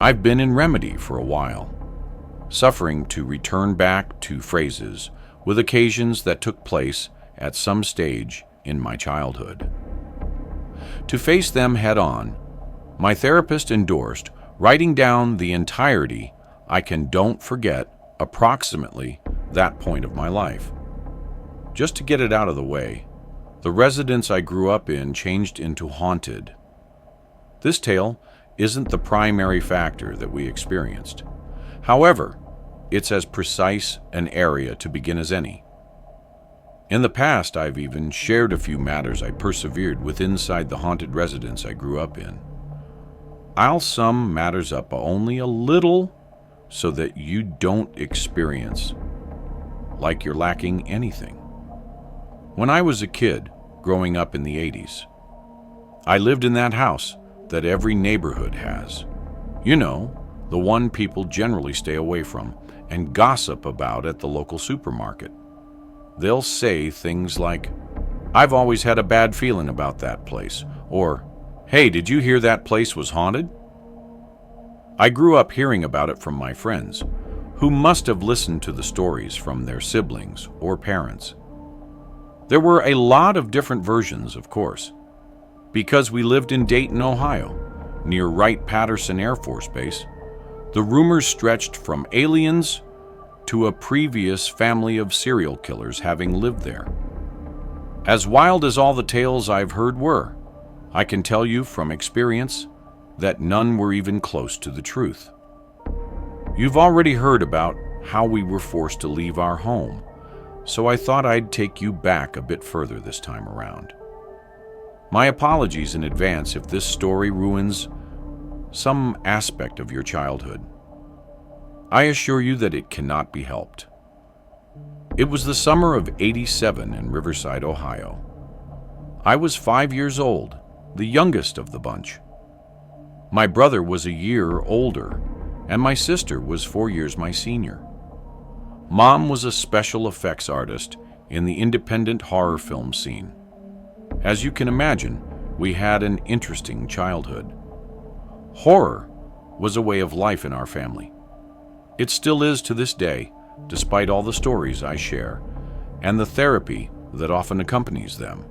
I've been in remedy for a while, suffering to return back to phrases with occasions that took place at some stage in my childhood. To face them head on, my therapist endorsed writing down the entirety I don't forget approximately that point of my life. Just to get it out of the way, the residence I grew up in changed into haunted. This tale isn't the primary factor that we experienced. However, it's as precise an area to begin as any. In the past, I've even shared a few matters I persevered with inside the haunted residence I grew up in. I'll sum matters up only a little so that you don't experience like you're lacking anything. When I was a kid, growing up in the 80s, I lived in that house that every neighborhood has. You know, the one people generally stay away from and gossip about at the local supermarket. They'll say things like, "I've always had a bad feeling about that place," or, "Hey, did you hear that place was haunted?" I grew up hearing about it from my friends, who must have listened to the stories from their siblings or parents. There were a lot of different versions, of course. Because we lived in Dayton, Ohio, near Wright-Patterson Air Force Base, the rumors stretched from aliens to a previous family of serial killers having lived there. As wild as all the tales I've heard were, I can tell you from experience that none were even close to the truth. You've already heard about how we were forced to leave our home, so I thought I'd take you back a bit further this time around. My apologies in advance if this story ruins some aspect of your childhood. I assure you that it cannot be helped. It was the summer of '87 in Riverside, Ohio. I was 5 years old, the youngest of the bunch. My brother was a year older, and my sister was 4 years my senior. Mom was a special effects artist in the independent horror film scene. As you can imagine, we had an interesting childhood. Horror was a way of life in our family. It still is to this day, despite all the stories I share, and the therapy that often accompanies them.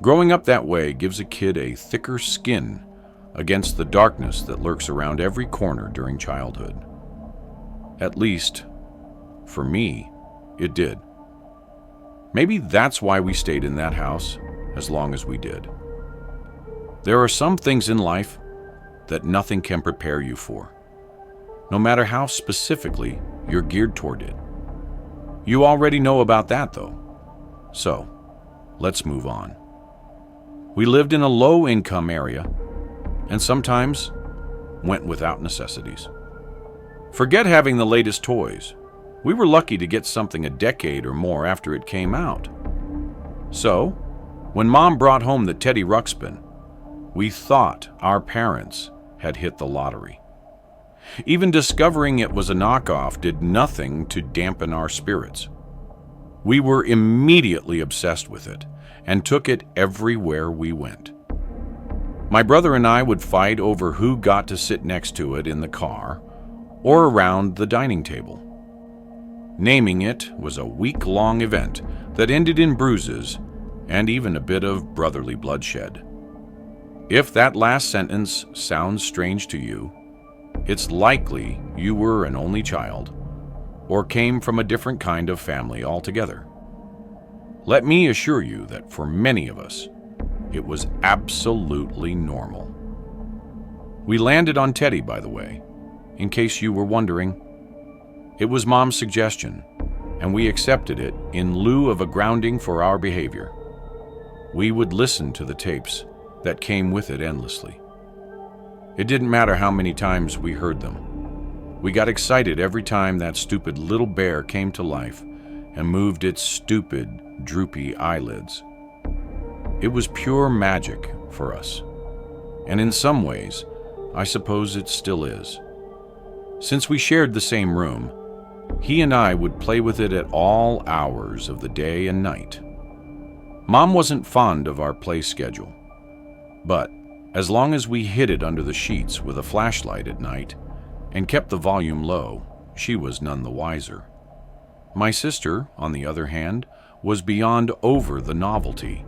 Growing up that way gives a kid a thicker skin against the darkness that lurks around every corner during childhood. At least, for me, it did. Maybe that's why we stayed in that house as long as we did. There are some things in life that nothing can prepare you for, no matter how specifically you're geared toward it. You already know about that, though. So, let's move on. We lived in a low-income area and sometimes went without necessities. Forget having the latest toys. We were lucky to get something a decade or more after it came out. So, when Mom brought home the Teddy Ruxpin, we thought our parents had hit the lottery. Even discovering it was a knockoff did nothing to dampen our spirits. We were immediately obsessed with it and took it everywhere we went. My brother and I would fight over who got to sit next to it in the car or around the dining table. Naming it was a week-long event that ended in bruises and even a bit of brotherly bloodshed. If that last sentence sounds strange to you, it's likely you were an only child or came from a different kind of family altogether. Let me assure you that for many of us, it was absolutely normal. We landed on Teddy, by the way, in case you were wondering. It was Mom's suggestion, and we accepted it in lieu of a grounding for our behavior. We would listen to the tapes that came with it endlessly. It didn't matter how many times we heard them. We got excited every time that stupid little bear came to life and moved its stupid, droopy eyelids. It was pure magic for us, and in some ways, I suppose it still is. Since we shared the same room, he and I would play with it at all hours of the day and night. Mom wasn't fond of our play schedule, but As long as we hid it under the sheets with a flashlight at night and kept the volume low, she was none the wiser. My sister, on the other hand, was beyond over the novelty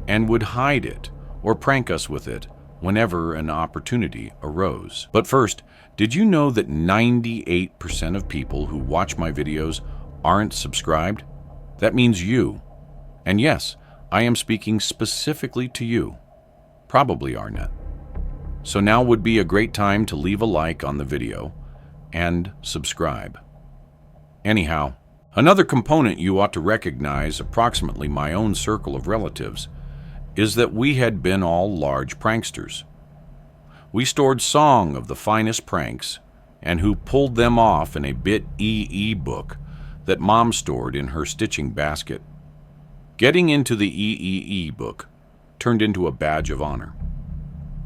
and would hide it or prank us with it whenever an opportunity arose. But first, did you know that 98% of people who watch my videos aren't subscribed? That means you. And yes, I am speaking specifically to you. Probably Arnett. So now would be a great time to leave a like on the video and subscribe. Anyhow, another component you ought to recognize, approximately my own circle of relatives, is that we had been all large pranksters. We stored song of the finest pranks and who pulled them off in a bit EE book that Mom stored in her stitching basket. Getting into the EEE book turned into a badge of honor.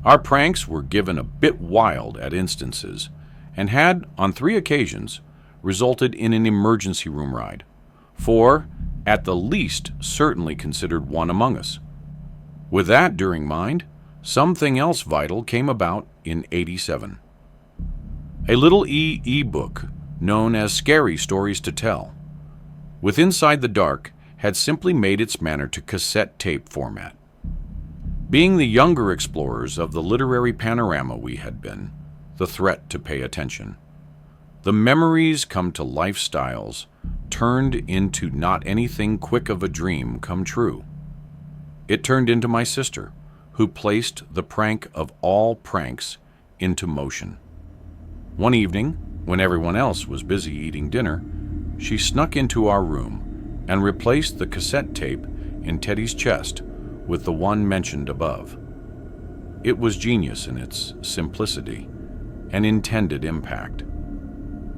Our pranks were given a bit wild at instances and had, on 3 occasions, resulted in an emergency room ride, for, at the least, certainly considered one among us. With that during mind, something else vital came about in '87. A little EE book known as Scary Stories to Tell, with Inside the Dark, had simply made its manner to cassette tape format. Being the younger explorers of the literary panorama we had been, the threat to pay attention. The memories come to lifestyles turned into not anything quick of a dream come true. It turned into my sister, who placed the prank of all pranks into motion. One evening, when everyone else was busy eating dinner, she snuck into our room and replaced the cassette tape in Teddy's chest with the one mentioned above. It was genius in its simplicity and intended impact.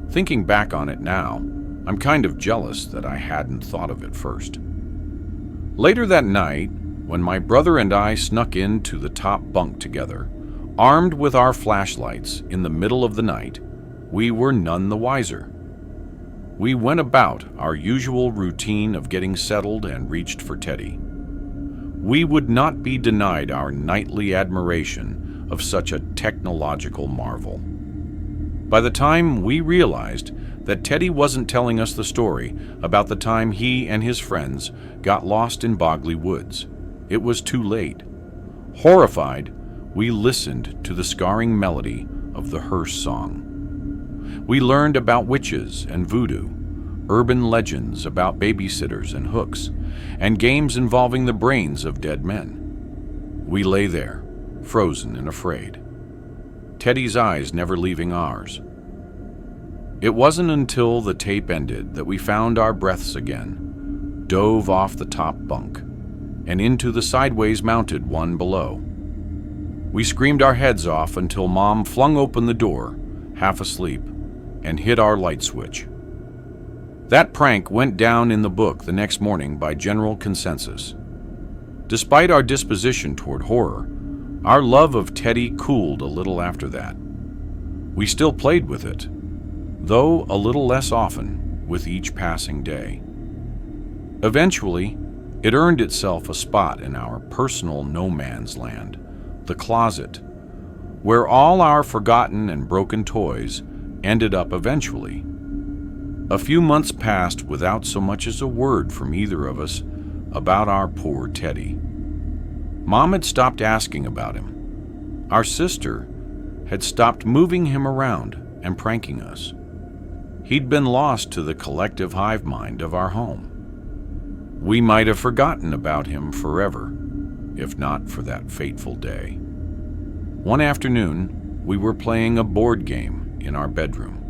Thinking back on it now, I'm kind of jealous that I hadn't thought of it first. Later that night, when my brother and I snuck into the top bunk together, armed with our flashlights in the middle of the night, we were none the wiser. We went about our usual routine of getting settled and reached for Teddy. We would not be denied our nightly admiration of such a technological marvel. By the time we realized that Teddy wasn't telling us the story about the time he and his friends got lost in Bogley Woods, it was too late. Horrified, we listened to the scarring melody of the hearse song. We learned about witches and voodoo, urban legends about babysitters and hooks, and games involving the brains of dead men. We lay there, frozen and afraid, Teddy's eyes never leaving ours. It wasn't until the tape ended that we found our breaths again, dove off the top bunk, and into the sideways mounted one below. We screamed our heads off until Mom flung open the door, half asleep, and hit our light switch. That prank went down in the book the next morning by general consensus. Despite our disposition toward horror, our love of Teddy cooled a little after that. We still played with it, though a little less often with each passing day. Eventually, it earned itself a spot in our personal no man's land, the closet, where all our forgotten and broken toys ended up eventually. A few months passed without so much as a word from either of us about our poor Teddy. Mom had stopped asking about him. Our sister had stopped moving him around and pranking us. He'd been lost to the collective hive mind of our home. We might have forgotten about him forever, if not for that fateful day. One afternoon, we were playing a board game in our bedroom.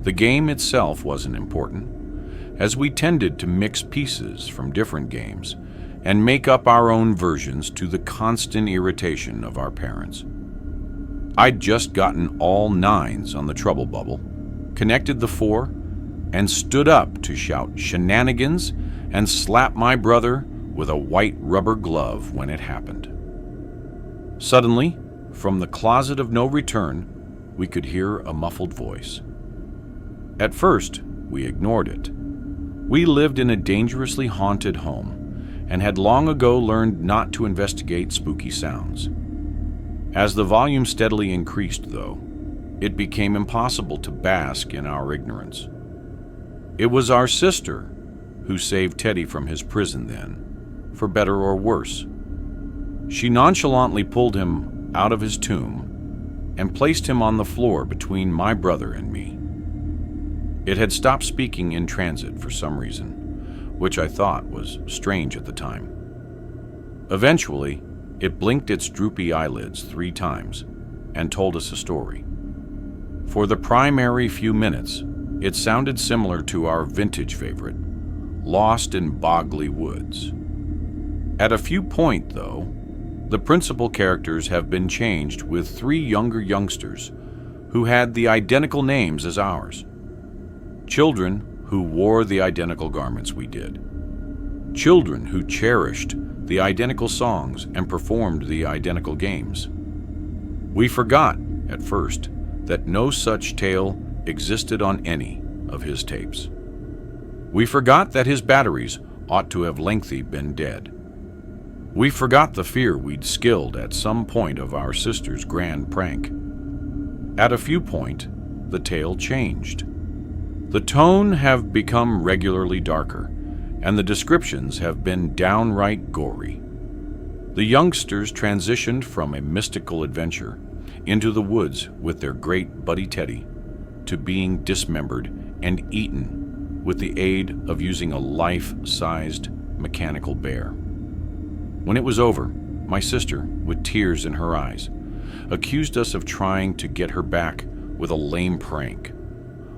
The game itself wasn't important, as we tended to mix pieces from different games and make up our own versions to the constant irritation of our parents. I'd just gotten all 9s on the trouble bubble, connected the 4, and stood up to shout shenanigans and slap my brother with a white rubber glove when it happened. Suddenly, from the closet of no return, we could hear a muffled voice. At first, we ignored it. We lived in a dangerously haunted home and had long ago learned not to investigate spooky sounds. As the volume steadily increased, though, it became impossible to bask in our ignorance. It was our sister who saved Teddy from his prison then, for better or worse. She nonchalantly pulled him out of his tomb and placed him on the floor between my brother and me. It had stopped speaking in transit for some reason, which I thought was strange at the time. Eventually, it blinked its droopy eyelids 3 times and told us a story. For the primary few minutes, it sounded similar to our vintage favorite, Lost in Bogley Woods. At a few points, though, the principal characters have been changed with 3 younger youngsters who had the identical names as ours. Children who wore the identical garments we did. Children who cherished the identical songs and performed the identical games. We forgot, at first, that no such tale existed on any of his tapes. We forgot that his batteries ought to have lengthy been dead. We forgot the fear we'd skilled at some point of our sister's grand prank. At a few point, the tale changed. The tone have become regularly darker, and the descriptions have been downright gory. The youngsters transitioned from a mystical adventure into the woods with their great buddy Teddy to being dismembered and eaten with the aid of using a life-sized mechanical bear. When it was over, my sister, with tears in her eyes, accused us of trying to get her back with a lame prank.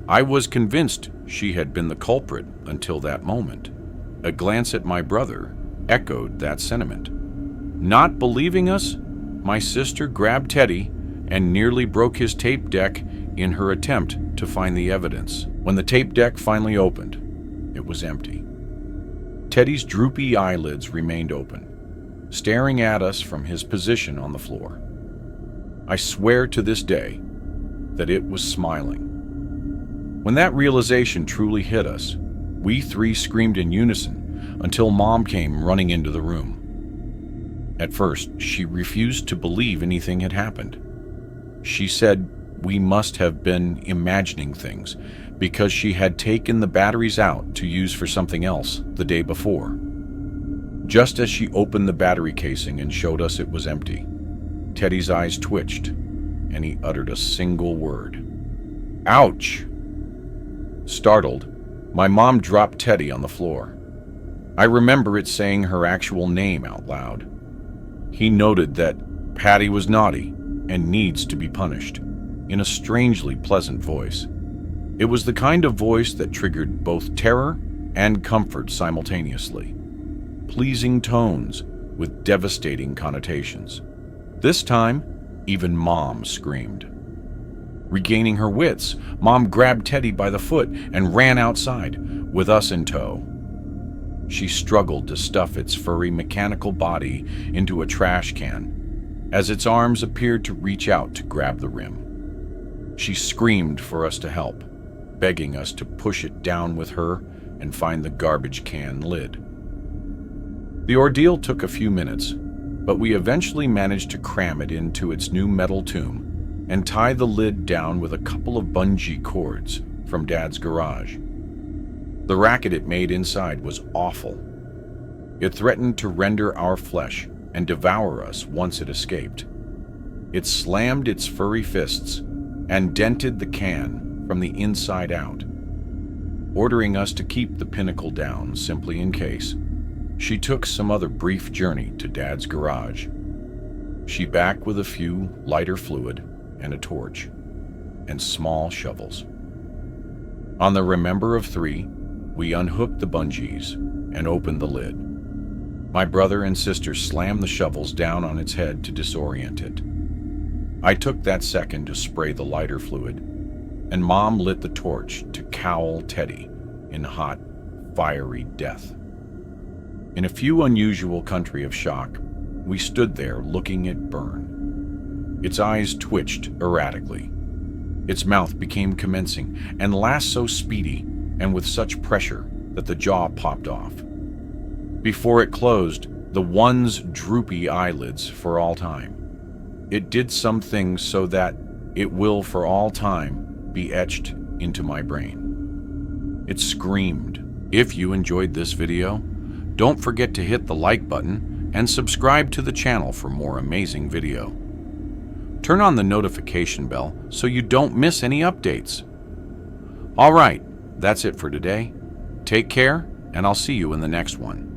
I was convinced she had been the culprit until that moment. A glance at my brother echoed that sentiment. Not believing us, my sister grabbed Teddy and nearly broke his tape deck in her attempt to find the evidence. When the tape deck finally opened, it was empty. Teddy's droopy eyelids remained open, staring at us from his position on the floor. I swear to this day that it was smiling. When that realization truly hit us, we 3 screamed in unison until Mom came running into the room. At first, she refused to believe anything had happened. She said we must have been imagining things because she had taken the batteries out to use for something else the day before. Just as she opened the battery casing and showed us it was empty, Teddy's eyes twitched and he uttered a single word. Ouch! Startled, my mom dropped Teddy on the floor. I remember it saying her actual name out loud. He noted that Patty was naughty and needs to be punished, in a strangely pleasant voice. It was the kind of voice that triggered both terror and comfort simultaneously. Pleasing tones with devastating connotations. This time, even Mom screamed. Regaining her wits, Mom grabbed Teddy by the foot and ran outside, with us in tow. She struggled to stuff its furry mechanical body into a trash can, as its arms appeared to reach out to grab the rim. She screamed for us to help, begging us to push it down with her and find the garbage can lid. The ordeal took a few minutes, but we eventually managed to cram it into its new metal tomb and tie the lid down with a couple of bungee cords from Dad's garage. The racket it made inside was awful. It threatened to render our flesh and devour us once it escaped. It slammed its furry fists and dented the can from the inside out, ordering us to keep the pinnacle down simply in case. She took some other brief journey to Dad's garage. She back with a few lighter fluid and a torch, and small shovels. On the remember of 3, we unhooked the bungees and opened the lid. My brother and sister slammed the shovels down on its head to disorient it. I took that second to spray the lighter fluid, and Mom lit the torch to cowl Teddy in hot, fiery death. In a few unusual country of shock, we stood there looking it burn. Its eyes twitched erratically. Its mouth became commencing and last so speedy and with such pressure that the jaw popped off. Before it closed, the one's droopy eyelids for all time. It did some things so that it will for all time be etched into my brain. It screamed. If you enjoyed this video, don't forget to hit the like button and subscribe to the channel for more amazing video. Turn on the notification bell so you don't miss any updates. All right, that's it for today. Take care, and I'll see you in the next one.